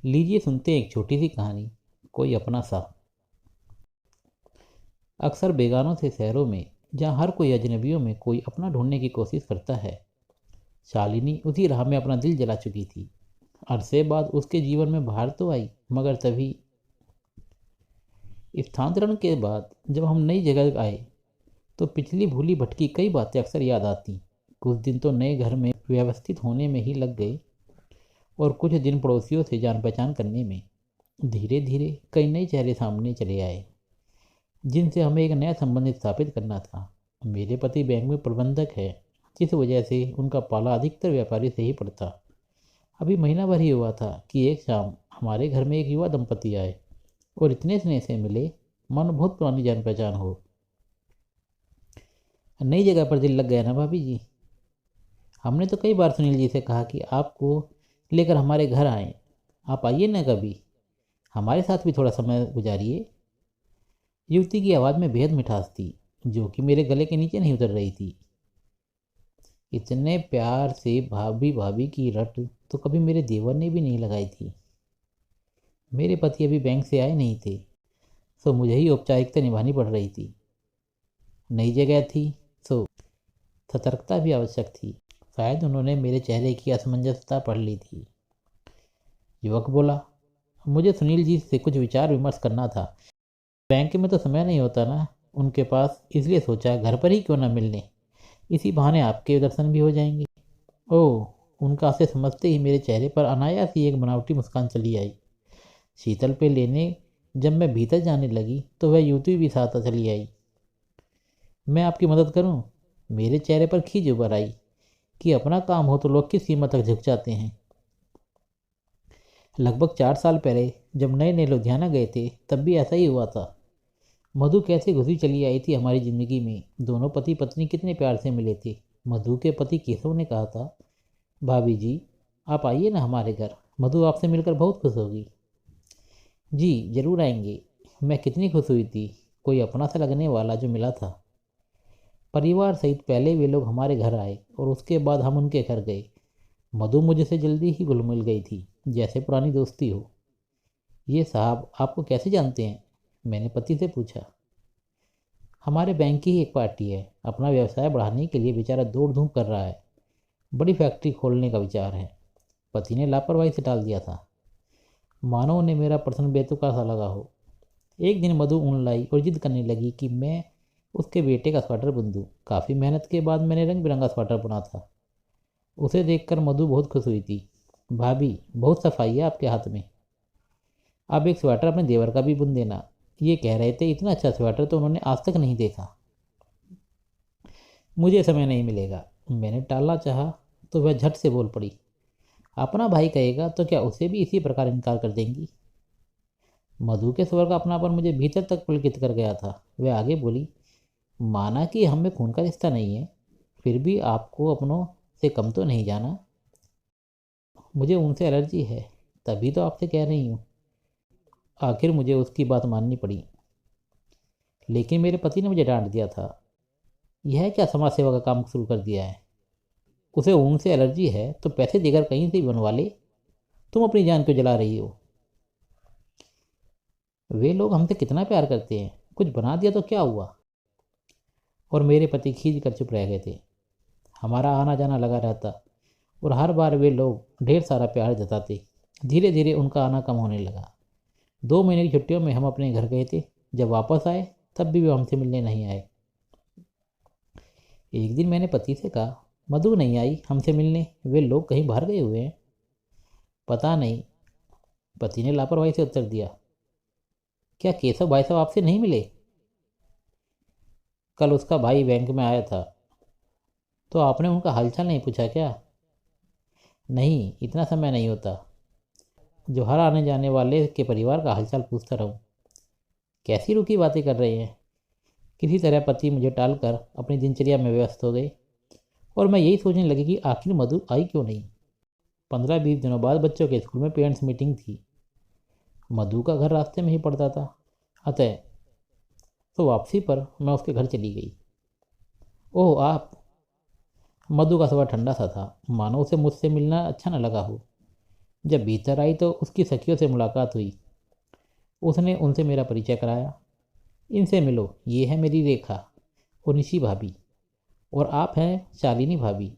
लीजिए सुनते हैं एक छोटी सी कहानी। कोई अपना सा। अक्सर बेगानों से शहरों में, जहाँ हर कोई अजनबियों में कोई अपना ढूंढने की कोशिश करता है, शालिनी उसी राह में अपना दिल जला चुकी थी। अरसे बाद उसके जीवन में बाहर तो आई, मगर तभी स्थानांतरण के बाद जब हम नई जगह आए तो पिछली भूली भटकी कई बातें अक्सर याद आती। कुछ दिन तो नए घर में व्यवस्थित होने में ही लग गए और कुछ दिन पड़ोसियों से जान पहचान करने में। धीरे धीरे कई नए चेहरे सामने चले आए जिनसे हमें एक नया संबंध स्थापित करना था। मेरे पति बैंक में प्रबंधक है, जिस वजह से उनका पाला अधिकतर व्यापारी से ही पड़ता। अभी महीना भर ही हुआ था कि एक शाम हमारे घर में एक युवा दंपति आए और इतने स्नेह से मिले मानो बहुत पुरानी जान पहचान हो। नई जगह पर दिल लग गया ना भाभी जी। हमने तो कई बार सुनील जी से कहा कि आपको लेकर हमारे घर आए। आप आइए ना कभी, हमारे साथ भी थोड़ा समय गुजारिए। युवती की आवाज़ में बेहद मिठास थी, जो कि मेरे गले के नीचे नहीं उतर रही थी। इतने प्यार से भाभी भाभी की रट तो कभी मेरे देवर ने भी नहीं लगाई थी। मेरे पति अभी बैंक से आए नहीं थे, सो मुझे ही औपचारिकता निभानी पड़ रही थी। नई जगह थी, सो सतर्कता भी आवश्यक थी। शायद उन्होंने मेरे चेहरे की असमंजसता पढ़ ली थी। युवक बोला, मुझे सुनील जी से कुछ विचार विमर्श करना था। बैंक में तो समय नहीं होता ना उनके पास, इसलिए सोचा घर पर ही क्यों ना मिलने। इसी बहाने आपके दर्शन भी हो जाएंगे। ओह, उनका से समझते ही मेरे चेहरे पर अनायास ही एक बनावटी मुस्कान चली आई। शीतल पे लेने जब मैं भीतर जाने लगी तो वह युवती भी साथ चली आई। मैं आपकी मदद करूं? मेरे चेहरे पर खींच उभर आई कि अपना काम हो तो लोग किस सीमा तक झुक जाते हैं। लगभग 4 साल पहले जब नए नए लुधियाना गए थे तब भी ऐसा ही हुआ था। मधु कैसे घुसी चली आई थी हमारी ज़िंदगी में। दोनों पति पत्नी कितने प्यार से मिले थे। मधु के पति केशव ने कहा था, भाभी जी आप आइए ना हमारे घर, मधु आपसे मिलकर बहुत खुश होगी। जी जरूर आएंगे। मैं कितनी खुश हुई थी, कोई अपना सा लगने वाला जो मिला था। परिवार सहित पहले वे लोग हमारे घर आए और उसके बाद हम उनके घर गए। मधु मुझसे जल्दी ही घुल मिल गई थी, जैसे पुरानी दोस्ती हो। ये साहब आपको कैसे जानते हैं? मैंने पति से पूछा। हमारे बैंक की ही एक पार्टी है, अपना व्यवसाय बढ़ाने के लिए बेचारा दौड़ धूप कर रहा है। बड़ी फैक्ट्री खोलने का विचार है। पति ने लापरवाही से टाल दिया था, मानो उन्हें मेरा प्रश्न बेतुका सा लगा हो। एक दिन मधु ऊन लाई और जिद करने लगी कि मैं उसके बेटे का स्वेटर बुन दूँ। काफ़ी मेहनत के बाद मैंने रंग बिरंगा स्वेटर बुना था। उसे देखकर मधु बहुत खुश हुई थी। भाभी बहुत सफाई है आपके हाथ में, आप एक स्वेटर अपने देवर का भी बुन देना। ये कह रहे थे इतना अच्छा स्वेटर तो उन्होंने आज तक नहीं देखा। मुझे समय नहीं मिलेगा। मैंने टालना चाहा तो वह झट से बोल पड़ी, अपना भाई कहेगा तो क्या उसे भी इसी प्रकार इनकार कर देंगी? मधु के स्वर का अपनापन मुझे भीतर तक पुलकित कर गया था। वह आगे बोली, माना कि हमें खून का रिश्ता नहीं है, फिर भी आपको अपनों से कम तो नहीं जाना। मुझे उनसे एलर्जी है, तभी तो आपसे कह रही हूँ। आखिर मुझे उसकी बात माननी पड़ी, लेकिन मेरे पति ने मुझे डांट दिया था। यह क्या समाज सेवा का काम शुरू कर दिया है? उसे ऊन से एलर्जी है तो पैसे देकर कहीं से भी बनवा ले। तुम अपनी जान क्यों जला रही हो? वे लोग हमसे कितना प्यार करते हैं, कुछ बना दिया तो क्या हुआ? और मेरे पति खींच कर चुप रह गए थे। हमारा आना जाना लगा रहता और हर बार वे लोग ढेर सारा प्यार जताते। धीरे धीरे उनका आना कम होने लगा। 2 महीने की छुट्टियों में हम अपने घर गए थे। जब वापस आए तब भी वे हमसे मिलने नहीं आए। एक दिन मैंने पति से कहा, मधु नहीं आई हमसे मिलने, वे लोग कहीं बाहर गए हुए हैं। पता नहीं, पति ने लापरवाही से उत्तर दिया। क्या केशव भाई साहब आपसे नहीं मिले? कल उसका भाई बैंक में आया था। तो आपने उनका हालचाल नहीं पूछा क्या? नहीं, इतना समय नहीं होता जो हर आने जाने वाले के परिवार का हालचाल पूछता रहूं। कैसी रूखी बातें कर रहे हैं। किसी तरह पति मुझे टालकर अपनी दिनचर्या में व्यस्त हो गए और मैं यही सोचने लगी कि आखिर मधु आई क्यों नहीं। 15-20 दिनों बाद बच्चों के स्कूल में पेरेंट्स मीटिंग थी। मधु का घर रास्ते में ही पड़ता था, अतः तो वापसी पर मैं उसके घर चली गई। ओह आप। मधु का स्वभाव ठंडा सा था, मानो उसे मुझसे मिलना अच्छा न लगा हो। जब भीतर आई तो उसकी सखियों से मुलाकात हुई। उसने उनसे मेरा परिचय कराया। इनसे मिलो, ये है मेरी रेखा और निशी भाभी, और आप हैं शालिनी भाभी।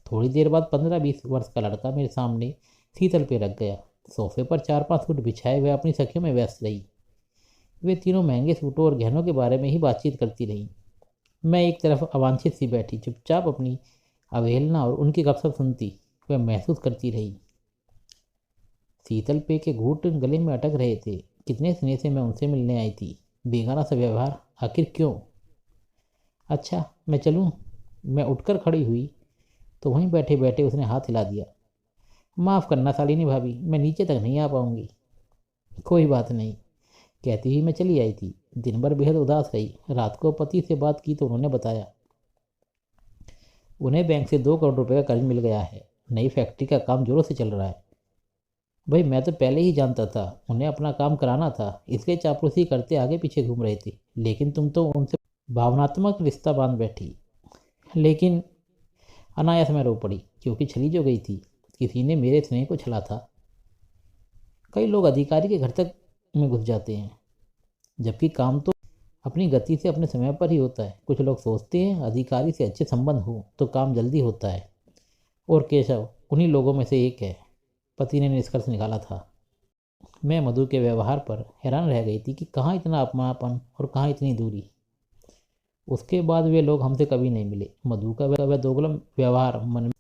थोड़ी देर बाद 15-20 वर्ष का लड़का मेरे सामने शीतल पे रख गया। सोफे पर 4-5 फुट बिछाए हुए अपनी सखियों में व्यस्त रही। वे तीनों महंगे सूटों और गहनों के बारे में ही बातचीत करती रहीं। मैं एक तरफ अवांछित सी बैठी चुपचाप अपनी अवहेलना और उनकी गपशप सुनती व महसूस करती रही। शीतल पे के घूंट गले में अटक रहे थे। कितने स्नेह से मैं उनसे मिलने आई थी। बेगाना सा व्यवहार, आखिर क्यों? अच्छा, मैं चलूँ? मैं उठकर खड़ी हुई तो वहीं बैठे बैठे उसने हाथ हिला दिया। माफ़ करना शालिनी भाभी, मैं नीचे तक नहीं आ पाऊंगी। कोई बात नहीं, कहती हुई मैं चली आई थी। दिन भर बेहद उदास रही। रात को पति से बात की तो उन्होंने बताया उन्हें बैंक से 2 करोड़ रुपए का कर्ज मिल गया है। नई फैक्ट्री का काम जोरों से चल रहा है। भाई, मैं तो पहले ही जानता था उन्हें अपना काम कराना था, इसलिए चापलूसी करते आगे पीछे घूम रहे थे। लेकिन तुम तो उनसे भावनात्मक रिश्ता बांध बैठी। लेकिन अनायास में रो पड़ी, क्योंकि छली जो गई थी। किसी ने मेरे स्नेह को छला था। कई लोग अधिकारी के घर तक में घुस जाते हैं, जबकि काम तो अपनी गति से अपने समय पर ही होता है। कुछ लोग सोचते हैं अधिकारी से अच्छे संबंध हो तो काम जल्दी होता है, और केशव उन्हीं लोगों में से एक है, पति ने निष्कर्ष निकाला था। मैं मधु के व्यवहार पर हैरान रह गई थी कि कहाँ इतना अपनापन और कहाँ इतनी दूरी। उसके बाद वे लोग हमसे कभी नहीं मिले। मधु का वह दोगलम व्यवहार मन में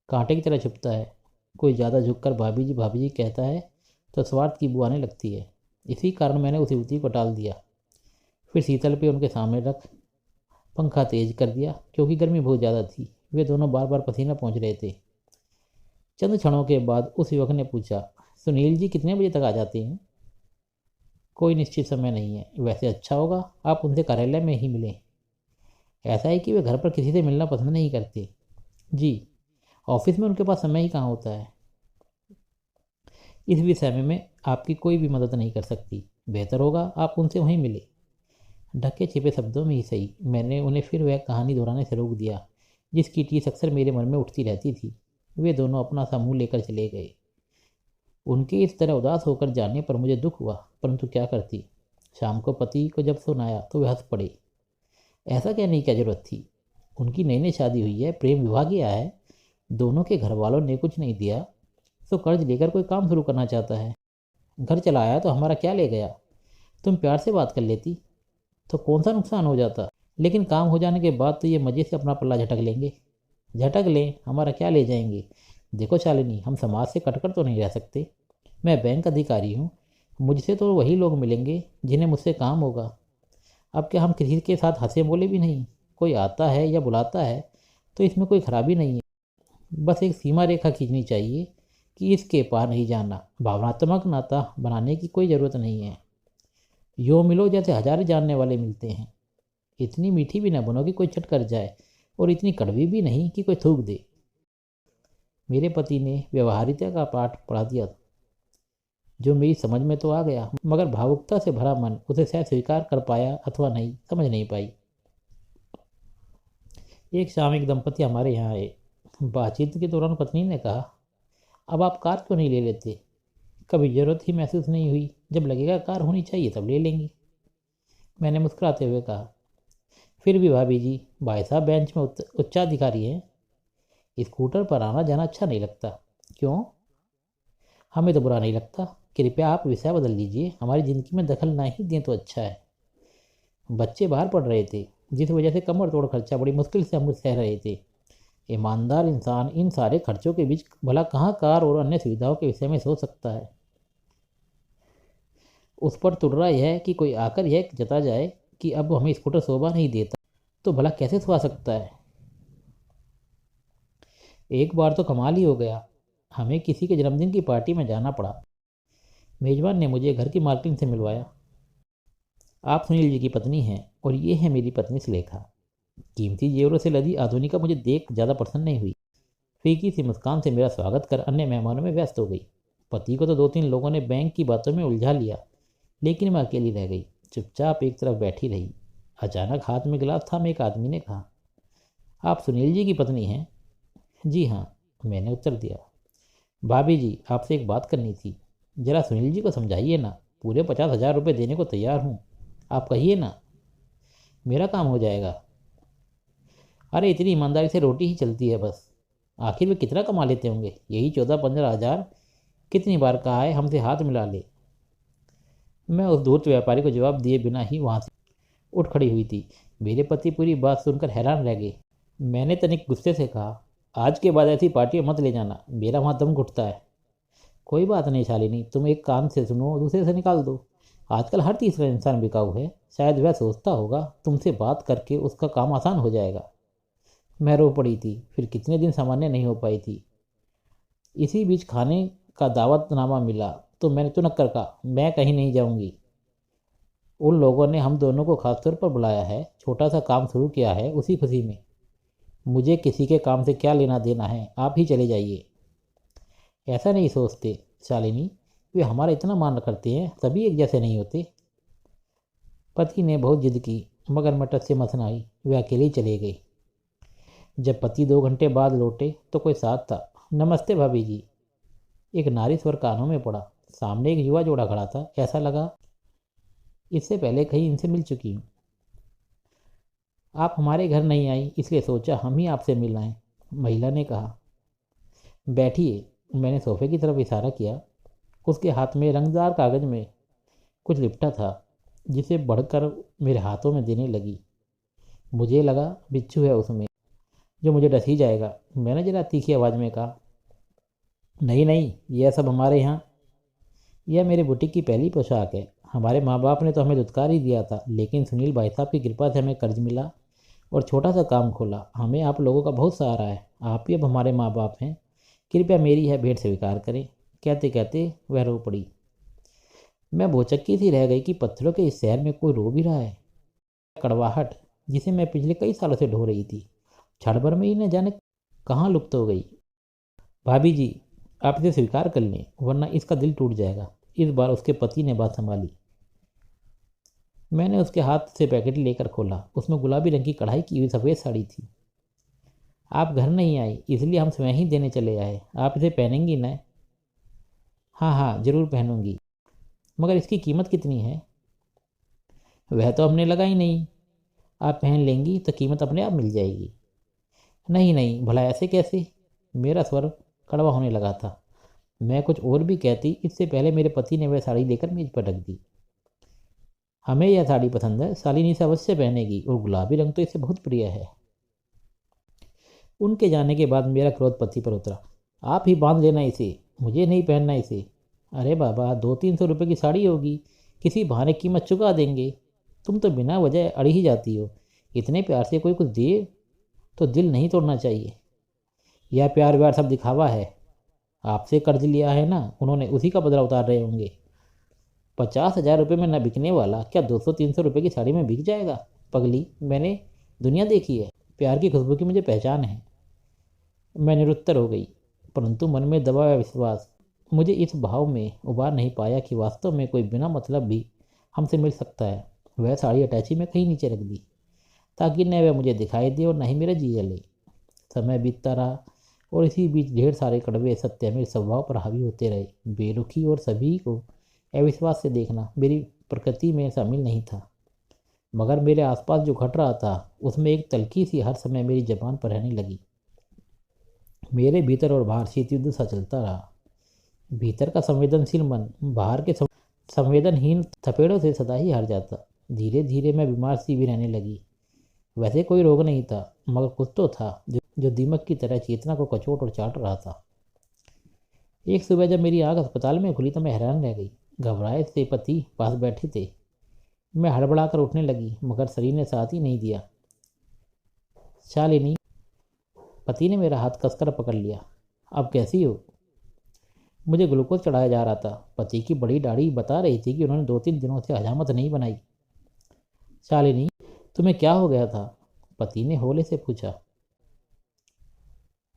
कांटे की तरह छुपता है। कोई ज़्यादा झुककर भाभी जी कहता है तो स्वार्थ की बुआने लगती है। इसी कारण मैंने उस युवती को टाल दिया। फिर शीतल पे उनके सामने रख पंखा तेज कर दिया, क्योंकि गर्मी बहुत ज़्यादा थी। वे दोनों बार बार पसीना पहुँच रहे थे। चंद क्षणों के बाद उस युवक ने पूछा, सुनील जी कितने बजे तक आ जाते हैं? कोई निश्चित समय नहीं है। वैसे अच्छा होगा आप उनसे कार्यालय में ही मिलें। ऐसा है कि वे घर पर किसी से मिलना पसंद नहीं करते। जी, ऑफिस में उनके पास समय ही कहाँ होता है। इस विषय में मैं आपकी कोई भी मदद नहीं कर सकती। बेहतर होगा आप उनसे वहीं मिले। ढके छिपे शब्दों में ही सही, मैंने उन्हें फिर वह कहानी दोहराने से रोक दिया जिसकी टीस अक्सर मेरे मन में उठती रहती थी। वे दोनों अपना सा मुँह लेकर चले गए। उनके इस तरह उदास होकर जाने पर मुझे दुख हुआ, परंतु क्या करती। शाम को पति को जब सुनाया तो वे हंस पड़े। ऐसा कहने की क्या जरूरत थी? उनकी नई नई शादी हुई है, प्रेम विवाह किया है, दोनों के घर वालों ने कुछ नहीं दिया तो कर्ज लेकर कोई काम शुरू करना चाहता है। घर चला आया तो हमारा क्या ले गया? तुम प्यार से बात कर लेती तो कौन सा नुकसान हो जाता। लेकिन काम हो जाने के बाद तो ये मज़े से अपना पल्ला झटक लेंगे। झटक लें, हमारा क्या ले जाएंगे? देखो शालिनी, हम समाज से कटकर तो नहीं रह सकते। मैं बैंक अधिकारी हूँ, मुझसे तो वही लोग मिलेंगे जिन्हें मुझसे काम होगा। अब क्या हम किसी के साथ हंसे बोले भी नहीं? कोई आता है या बुलाता है तो इसमें कोई खराबी नहीं है। बस एक सीमा रेखा खींचनी चाहिए कि इसके पार नहीं जाना। भावनात्मक नाता बनाने की कोई ज़रूरत नहीं है। यूँ मिलो जैसे हजारे जानने वाले मिलते हैं। इतनी मीठी भी ना बनो कि कोई चट कर जाए, और इतनी कड़वी भी नहीं कि कोई थूक दे। मेरे पति ने व्यवहारिकता का पाठ पढ़ा दिया, जो मेरी समझ में तो आ गया, मगर भावुकता से भरा मन उसे शायद स्वीकार कर पाया अथवा नहीं, समझ नहीं पाई। एक शाम एक दंपति हमारे यहाँ आए। बातचीत के दौरान पत्नी ने कहा, अब आप कार क्यों नहीं ले लेते? कभी ज़रूरत ही महसूस नहीं हुई, जब लगेगा कार होनी चाहिए तब ले लेंगे। मैंने मुस्कुराते हुए कहा, फिर भी भाभी जी, भाई साहब बेंच में उच्चाधिकारी हैं, स्कूटर पर आना जाना अच्छा नहीं लगता। क्यों? हमें तो बुरा नहीं लगता। कृपया आप विषय बदल लीजिए, हमारी ज़िंदगी में दखल ना ही दें तो अच्छा है। बच्चे बाहर पढ़ रहे थे, जिस वजह से कमर तोड़ खर्चा बड़ी मुश्किल से हम सह रहे थे। ईमानदार इंसान इन सारे खर्चों के बीच भला कहाँ कार और अन्य सुविधाओं के विषय में सोच सकता है। उस पर तुड़रा यह है कि कोई आकर यह जता जाए कि अब हमें स्कूटर शोभा नहीं देता, तो भला कैसे सुहा सकता है। एक बार तो कमाल ही हो गया, हमें किसी के जन्मदिन की पार्टी में जाना पड़ा। मेजबान ने मुझे घर की मालकिन से मिलवाया। आप सुनील जी की पत्नी हैं और ये है मेरी पत्नी सुलेखा। कीमती जेवरों से लदी आधुनिका मुझे देख ज़्यादा प्रसन्न नहीं हुई। फीकी सी मुस्कान से मेरा स्वागत कर अन्य मेहमानों में व्यस्त हो गई। पति को तो 2-3 लोगों ने बैंक की बातों में उलझा लिया, लेकिन मैं अकेली रह गई, चुपचाप एक तरफ बैठी रही। अचानक हाथ में गिलास था, में एक आदमी ने कहा, आप सुनील जी की पत्नी हैं? जी हाँ, मैंने उत्तर दिया। भाभी जी, आपसे एक बात करनी थी। जरा सुनील जी को समझाइए ना। पूरे 50,000 रुपये देने को तैयार हूँ। आप कहिए ना, मेरा काम हो जाएगा। अरे इतनी ईमानदारी से रोटी ही चलती है बस। आखिर वे कितना कमा लेते होंगे? यही 14-15 हज़ार। कितनी बार कहा है हमसे हाथ मिला ले। मैं उस धूर्त व्यापारी को जवाब दिए बिना ही वहाँ से उठ खड़ी हुई थी। मेरे पति पूरी बात सुनकर हैरान रह गए। मैंने तनिक गुस्से से कहा, आज के बाद ऐसी पार्टी में मत ले जाना, मेरा वहाँ दम घुटता है। कोई बात नहीं शालिनी, तुम एक कान से सुनो दूसरे से निकाल दो। आजकल हर तीसरा इंसान बिकाऊ है। शायद वह सोचता होगा तुमसे बात करके उसका काम आसान हो जाएगा। मैं रो पड़ी थी। फिर कितने दिन सामान्य नहीं हो पाई थी। इसी बीच खाने का दावतनामा मिला तो मैंने तुनक कर कहा, मैं कहीं नहीं जाऊंगी। उन लोगों ने हम दोनों को खासतौर पर बुलाया है, छोटा सा काम शुरू किया है उसी खुशी में। मुझे किसी के काम से क्या लेना देना है, आप ही चले जाइए। ऐसा नहीं सोचते शालिनी, वे हमारा इतना मान करते हैं, सभी एक जैसे नहीं होते। पति ने बहुत जिद की, मगर मटक से मस न आई। वे अकेले ही चले गए। जब पति 2 घंटे बाद लौटे तो कोई साथ था। नमस्ते भाभी जी। एक नारी स्वर कानों में पड़ा। सामने एक युवा जोड़ा खड़ा था। ऐसा लगा इससे पहले कहीं इनसे मिल चुकी हूँ। आप हमारे घर नहीं आई, इसलिए सोचा हम ही आपसे मिल आए, महिला ने कहा। बैठिए। मैंने सोफे की तरफ इशारा किया। उसके हाथ में रंगदार कागज में कुछ लिपटा था, जिसे बढ़कर मेरे हाथों में देने लगी। मुझे लगा बिच्छू है उसमें, जो मुझे डस ही जाएगा। मैंने जरा तीखी आवाज़ में कहा, नहीं नहीं, यह सब हमारे यहाँ। यह मेरे बुटीक की पहली पोशाक है। हमारे माँ बाप ने तो हमें दुत्कार ही दिया था, लेकिन सुनील भाई साहब की कृपा से हमें कर्ज मिला और छोटा सा काम खोला। हमें आप लोगों का बहुत सहारा है। आप ही अब हमारे माँ बाप हैं। कृपया मेरी यह भेंट स्वीकार करें। कहते कहते वह रो पड़ी। मैं भौचक्की सी रह गई कि पत्थरों के इस शहर में कोई रो भी रहा है। कड़वाहट जिसे मैं पिछले कई सालों से ढो रही थी, क्षण भर में ही न जाने कहाँ लुप्त हो गई। भाभी जी, आप इसे स्वीकार कर लें, वरना इसका दिल टूट जाएगा। इस बार उसके पति ने बात संभाली। मैंने उसके हाथ से पैकेट लेकर खोला। उसमें गुलाबी रंग की कढ़ाई की हुई सफ़ेद साड़ी थी। आप घर नहीं आई, इसलिए हम स्वयं ही देने चले आए। आप इसे पहनेंगी न? हाँ हाँ, जरूर पहनूंगी। मगर इसकी कीमत कितनी है? वह तो हमने लगाई नहीं। आप पहन लेंगी तो कीमत अपने आप मिल जाएगी। नहीं नहीं, भला ऐसे कैसे? मेरा स्वर कड़वा होने लगा था। मैं कुछ और भी कहती, इससे पहले मेरे पति ने वह साड़ी लेकर मेज पर रख दी। हमें यह साड़ी पसंद है, शालिनी से अवश्य पहनेगी, और गुलाबी रंग तो इसे बहुत प्रिय है। उनके जाने के बाद मेरा क्रोध पति पर उतरा। आप ही बांध लेना इसे, मुझे नहीं पहनना इसे। अरे बाबा, 200-300 रुपये की साड़ी होगी, किसी बहाने कीमत चुका देंगे। तुम तो बिना वजह अड़ ही जाती हो। इतने प्यार से कोई कुछ दे तो दिल नहीं तोड़ना चाहिए। यह प्यार व्यार सब दिखावा है। आपसे कर्ज लिया है ना, उन्होंने उसी का बदला उतार रहे होंगे। 50,000 रुपये में न बिकने वाला क्या 200-300 रुपये की साड़ी में बिक जाएगा? पगली, मैंने दुनिया देखी है। प्यार की खुशबू की मुझे पहचान है। मैं निरुत्तर हो गई, परंतु मन में दबा हुआ विश्वास मुझे इस भाव में उबार नहीं पाया कि वास्तव में कोई बिना मतलब भी हमसे मिल सकता है। वह साड़ी अटैची में कहीं नीचे रख दी, ताकि न वह मुझे दिखाई दे और न ही मेरा जी जले। समय बीतता रहा और इसी बीच ढेर सारे कड़वे सत्य मेरे स्वभाव पर हावी होते रहे। बेरुखी और सभी को अविश्वास से देखना मेरी प्रकृति में शामिल नहीं था, मगर मेरे आसपास जो घट रहा था उसमें एक तल्खी सी हर समय मेरी जबान पर रहने लगी। मेरे भीतर और बाहर शीत युद्ध सा चलता रहा। भीतर का संवेदनशील मन बाहर के संवेदनहीन थपेड़ों से सदा ही हार जाता। धीरे धीरे मैं बीमार सी भी रहने लगी। वैसे कोई रोग नहीं था, मगर कुछ तो था जो दीमक की तरह चेतना को कचोट और चाट रहा था। एक सुबह जब मेरी आंख अस्पताल में खुली तो मैं हैरान रह गई। घबराए से पति पास बैठे थे। मैं हड़बड़ा कर उठने लगी, मगर शरीर ने साथ ही नहीं दिया। शालिनी, पति ने मेरा हाथ कसकर पकड़ लिया। अब कैसी हो? मुझे ग्लूकोज चढ़ाया जा रहा था। पति की बड़ी दाढ़ी बता रही थी कि उन्होंने 2-3 दिनों से हजामत नहीं बनाई। शालिनी, तुम्हें क्या हो गया था? पति ने हौले से पूछा।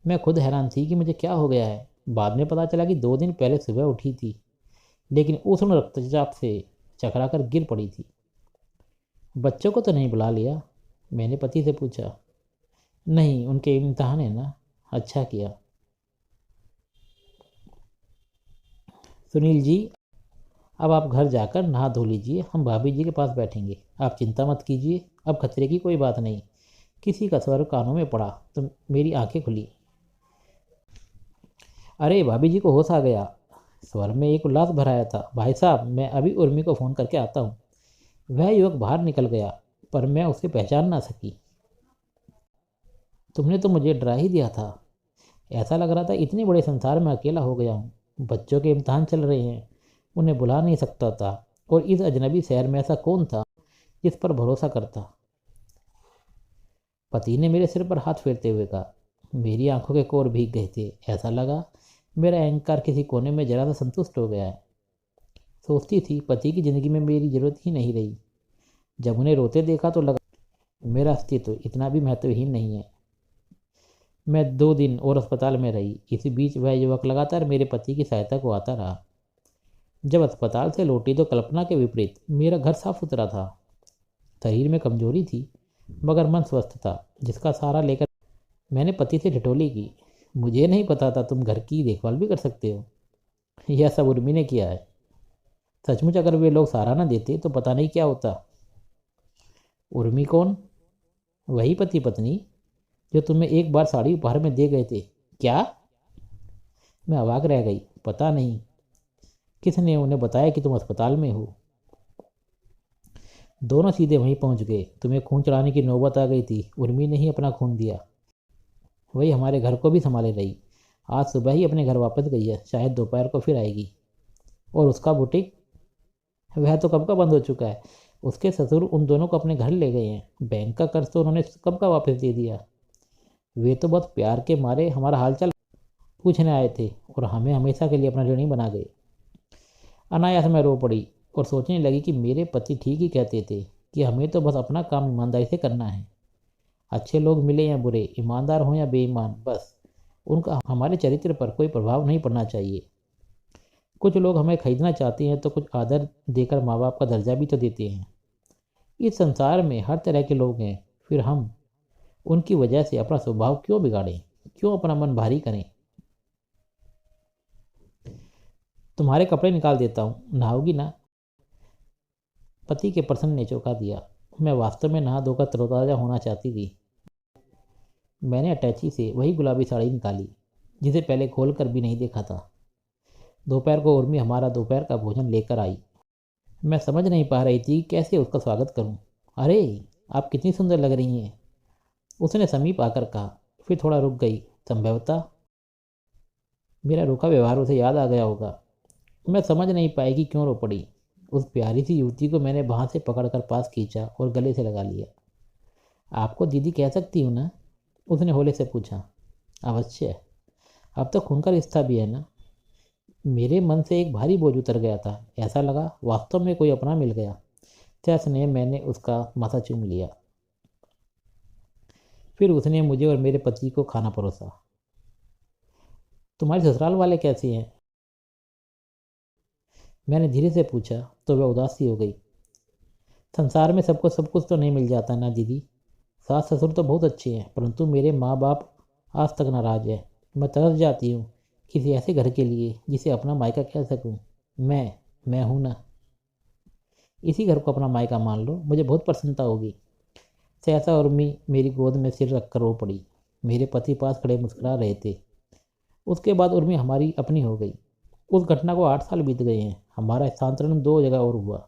मैं खुद हैरान थी कि मुझे क्या हो गया है। बाद में पता चला कि 2 दिन पहले सुबह उठी थी, लेकिन उष्ण रक्तचाप से चकरा कर गिर पड़ी थी। बच्चों को तो नहीं बुला लिया? मैंने पति से पूछा। नहीं, उनके इम्तिहान है ना। अच्छा किया। सुनील जी, अब आप घर जाकर नहा धो लीजिए, हम भाभी जी के पास बैठेंगे। आप चिंता मत कीजिए, अब खतरे की कोई बात नहीं। किसी का स्वर कानों में पड़ा तो मेरी आंखें खुली। अरे भाभी जी को होश आ गया। स्वर में एक उल्लास भराया था। भाई साहब, मैं अभी उर्मी को फ़ोन करके आता हूँ। वह युवक बाहर निकल गया, पर मैं उसे पहचान ना सकी। तुमने तो मुझे डरा ही दिया था। ऐसा लग रहा था इतने बड़े संसार में अकेला हो गया हूँ। बच्चों के इम्तहान चल रहे हैं, उन्हें बुला नहीं सकता था। और इस अजनबी शहर में ऐसा कौन था जिस पर भरोसा करता। पति ने मेरे सिर पर हाथ फेरते हुए कहा। मेरी आंखों के कोर भीग गए थे। ऐसा लगा मेरा अहंकार किसी कोने में जरा सा संतुष्ट हो गया है। सोचती थी पति की ज़िंदगी में मेरी ज़रूरत ही नहीं रही। जब उन्हें रोते देखा तो लगा मेरा अस्तित्व इतना भी महत्वहीन नहीं है। मैं 2 दिन और अस्पताल में रही। इसी बीच वह युवक लगातार मेरे पति की सहायता को आता रहा। जब अस्पताल से लौटी तो कल्पना के विपरीत मेरा घर साफ सुथरा था। शरीर में कमजोरी थी, मगर मन स्वस्थ था, जिसका सहारा लेकर मैंने पति से ठिठोली की। मुझे नहीं पता था तुम घर की देखभाल भी कर सकते हो। यह सब उर्मी ने किया है। सचमुच अगर वे लोग सहारा न देते तो पता नहीं क्या होता। उर्मी कौन? वही पति पत्नी जो तुम्हें एक बार साड़ी उपहार में दे गए थे। क्या? मैं अवाक रह गई। पता नहीं किसने उन्हें बताया कि तुम अस्पताल में हो। दोनों सीधे वहीं पहुंच गए। तुम्हें खून चढ़ाने की नौबत आ गई थी। उर्मी ने ही अपना खून दिया। वही हमारे घर को भी संभाले रही। आज सुबह ही अपने घर वापस गई है, शायद दोपहर को फिर आएगी। और उसका बुटीक? वह तो कब का बंद हो चुका है। उसके ससुर उन दोनों को अपने घर ले गए हैं। बैंक का कर्ज तो उन्होंने कब का वापस दे दिया। वे तो बहुत प्यार के मारे हमारा हालचाल पूछने आए थे और हमें हमेशा के लिए अपना ऋणी बना गए। अनायास मैं रो पड़ी और सोचने लगी कि मेरे पति ठीक ही कहते थे कि हमें तो बस अपना काम ईमानदारी से करना है। अच्छे लोग मिले या बुरे, ईमानदार हों या बेईमान, बस उनका हमारे चरित्र पर कोई प्रभाव नहीं पड़ना चाहिए। कुछ लोग हमें खरीदना चाहते हैं तो कुछ आदर देकर माँ बाप का दर्जा भी तो देते हैं। इस संसार में हर तरह के लोग हैं। फिर हम उनकी वजह से अपना स्वभाव क्यों बिगाड़ें, क्यों अपना मन भारी करें। तुम्हारे कपड़े निकाल देता हूँ, नहाओगी ना? पति के प्रश्न ने चौंका दिया। मैं वास्तव में नहा धोकर तरोताज़ा होना चाहती थी। मैंने अटैची से वही गुलाबी साड़ी निकाली जिसे पहले खोल कर भी नहीं देखा था। दोपहर को उर्मी हमारा दोपहर का भोजन लेकर आई। मैं समझ नहीं पा रही थी कैसे उसका स्वागत करूं। अरे, आप कितनी सुंदर लग रही हैं, उसने समीप आकर कहा। फिर थोड़ा रुक गई। संभवतः मेरा रूखा व्यवहार उसे याद आ गया होगा। मैं समझ नहीं पाई कि क्यों रो पड़ी। उस प्यारी सी युवती को मैंने बाँह से पकड़कर पास खींचा और गले से लगा लिया। आपको दीदी कह सकती हूँ ना? उसने होले से पूछा। अवश्य, अब तो खून का रिश्ता भी है ना। मेरे मन से एक भारी बोझ उतर गया था। ऐसा लगा वास्तव में कोई अपना मिल गया। सैस ने मैंने उसका माथा चूम लिया। फिर उसने मुझे और मेरे पति को खाना परोसा। तुम्हारे ससुराल वाले कैसे हैं? मैंने धीरे से पूछा तो वह उदास सी हो गई। संसार में सबको सब कुछ तो नहीं मिल जाता ना दीदी। सास ससुर तो बहुत अच्छे हैं, परंतु मेरे माँ बाप आज तक नाराज है। मैं तरस जाती हूँ किसी ऐसे घर के लिए जिसे अपना मायका कह सकूँ। मैं हूँ ना। इसी घर को अपना मायका मान लो, मुझे बहुत प्रसन्नता होगी। सहसा उर्मी मेरी गोद में सिर रख कर रो पड़ी। मेरे पति पास खड़े मुस्कुरा रहे थे। उसके बाद उर्मी हमारी अपनी हो गई। उस घटना को 8 साल बीत गए हैं। हमारा स्थानांतरण 2 जगह और हुआ।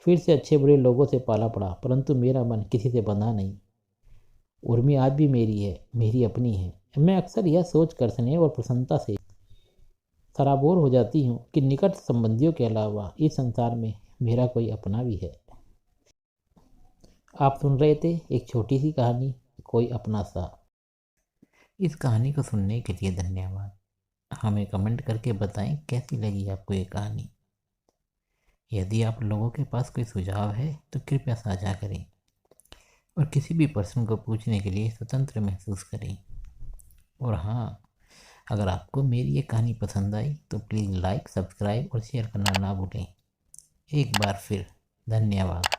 फिर से अच्छे बुरे लोगों से पाला पड़ा, परंतु मेरा मन किसी से बंधा नहीं। उर्मी आज भी मेरी है, मेरी अपनी है। मैं अक्सर यह सोच कर स्नेह और प्रसन्नता से सराबोर हो जाती हूँ कि निकट संबंधियों के अलावा इस संसार में मेरा कोई अपना भी है। आप सुन रहे थे एक छोटी सी कहानी, कोई अपना सा। इस कहानी को सुनने के लिए धन्यवाद। हमें कमेंट करके बताएं कैसी लगी आपको ये कहानी। यदि आप लोगों के पास कोई सुझाव है तो कृपया साझा करें और किसी भी प्रश्न को पूछने के लिए स्वतंत्र महसूस करें। और हाँ, अगर आपको मेरी ये कहानी पसंद आई तो प्लीज़ लाइक, सब्सक्राइब और शेयर करना ना भूलें। एक बार फिर धन्यवाद।